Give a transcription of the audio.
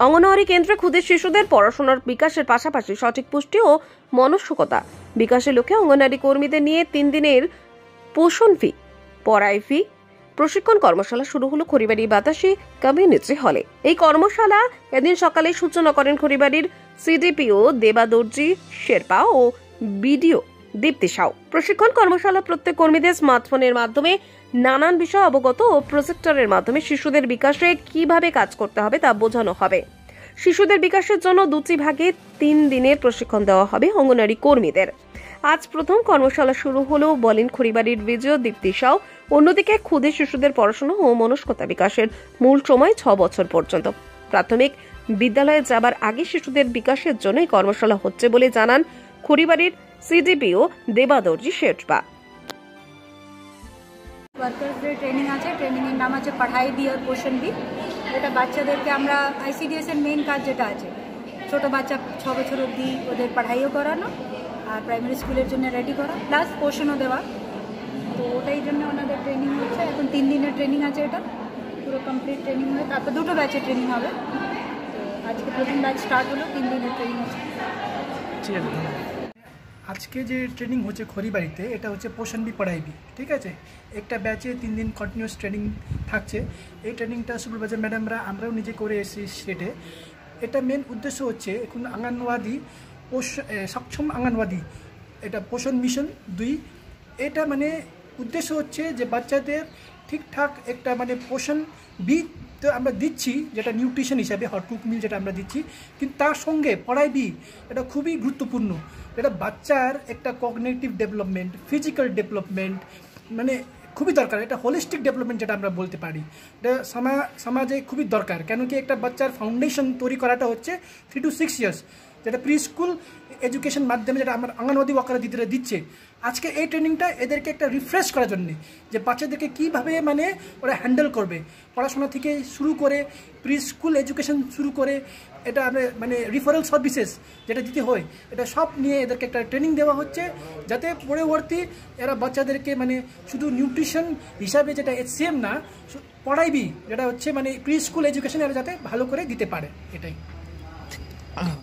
অঙ্গনওয়াড়ি কেন্দ্রে ক্ষুদে শিশুদের পড়াশোনার বিকাশের পাশাপাশি সঠিক পুষ্টি ও মনস্কতা বিকাশের লক্ষ্যে অঙ্গনওয়াড়ি কর্মীদের নিয়ে 3 দিনের পোষণ ফি, পড়াই ফি প্রশিক্ষণ কর্মশালা শুরু হলো খড়িবাড়ি বাতাসি কমিউনিটি হলে। এই কর্মশালা এদিন সকালে সূচনা করেন খড়িবাড়ির সিডিপিও দেবাদর্জি শেরপা ও বিডিও দীপ্তি সাউ। প্রশিক্ষণ কর্মশালা প্রত্যেক কর্মীদের স্মার্টফোনের মাধ্যমে নানান বিষয় অবগত ও প্রজেক্টরের মাধ্যমে শিশুদের বিকাশে কিভাবে কাজ করতে হবে তা বোঝানো হবে। শিশুদের বিকাশের জন্য 2টি ভাগে 3 দিনের প্রশিক্ষণ দেওয়া হবে অঙ্গনওয়াড়ি কর্মীদের। আজ প্রথম কর্মশালা শুরু হলো বলেন খড়িবাড়ির বিজয় দীপ্তি সাউ। অন্যদিকে ক্ষুদে শিশুদের পড়াশোনা ও মনস্কতা বিকাশের মূল সময় 6 বছর পর্যন্ত। প্রাথমিক বিদ্যালয়ে যাবার আগে শিশুদের বিকাশের জন্য এই কর্মশালা হচ্ছে বলে জানান খড়িবাড়ির সিডিপিও দেবাদর্জি শেরপা। ওয়ার্কারদের ট্রেনিং আছে, ট্রেনিং এর নাম আছে পড়াই দি আর পোষণ বি। এটা বাচ্চাদেরকে আমরা আইসিডিএস এর মেইন কাজ যেটা আছে, ছোট বাচ্চা 6 বছর অবধি ওদের পড়াইও করানো আর প্রাইমারি স্কুলের জন্য রেডি করা প্লাস পোষণও দেওয়া। তো ওটাই জন্য ওনাদের ট্রেনিং হচ্ছে। এখন 3 দিনের ট্রেনিং আছে, এটা পুরো কমপ্লিট ট্রেনিং হয়ে তারপর 2টো ব্যাচের ট্রেনিং হবে। তো আজকে প্রথম ব্যাচ স্টার্ট হলো, 3 দিনের ট্রেনিং আছে। আজকে যে ট্রেনিং হচ্ছে খড়িবাড়িতে, এটা হচ্ছে পোষণ বি পড়াই বি, ঠিক আছে। একটা ব্যাচে 3 দিন কন্টিনিউয়াস ট্রেনিং থাকছে। এই ট্রেনিংটা সুপারভাইজার ম্যাডামরা আমরাও নিজে করে এসেছি স্টেটে। এটা মেন উদ্দেশ্য হচ্ছে এখন আঙ্গনওয়াড়ি সক্ষম আঙ্গনওয়াড়ি, এটা পোষণ মিশন 2। এটা মানে উদ্দেশ্য হচ্ছে যে বাচ্চাদের ঠিকঠাক একটা মানে পোষণ বি তো আমরা দিচ্ছি, যেটা নিউট্রিশন হিসাবে হট কুক মিল যেটা আমরা দিচ্ছি, কিন্তু তার সঙ্গে পড়াই বি এটা খুবই গুরুত্বপূর্ণ। এটা বাচ্চার একটা কগনিটিভ ডেভেলপমেন্ট, ফিজিক্যাল ডেভেলপমেন্ট মানে খুবই দরকার। এটা হোলিস্টিক ডেভেলপমেন্ট যেটা আমরা বলতে পারি, এটা সমাজে খুবই দরকার। কেন কি একটা বাচ্চার ফাউন্ডেশন তৈরি করাটা হচ্ছে 3 to 6 ইয়ার্স, যেটা প্রি স্কুল এডুকেশন মাধ্যমে যেটা আমার অঙ্গনওয়াড়ি ওয়ার্কার দিদিরা দিচ্ছে। আজকে এই ট্রেনিংটা এদেরকে একটা রিফ্রেশ করার জন্য, যে বাচ্চাদেরকে কীভাবে মানে ওরা হ্যান্ডেল করবে পড়াশোনা থেকে শুরু করে প্রি স্কুল এডুকেশন শুরু করে, এটা মানে রিফারেল সার্ভিসেস যেটা দিতে হয়, এটা সব নিয়ে এদেরকে একটা ট্রেনিং দেওয়া হচ্ছে, যাতে পরবর্তী এরা বাচ্চাদেরকে মানে শুধু নিউট্রিশন হিসাবে যেটা HCM না, পড়াইবি যেটা হচ্ছে মানে প্রি স্কুল এডুকেশন এরা যাতে ভালো করে দিতে পারে, এটাই।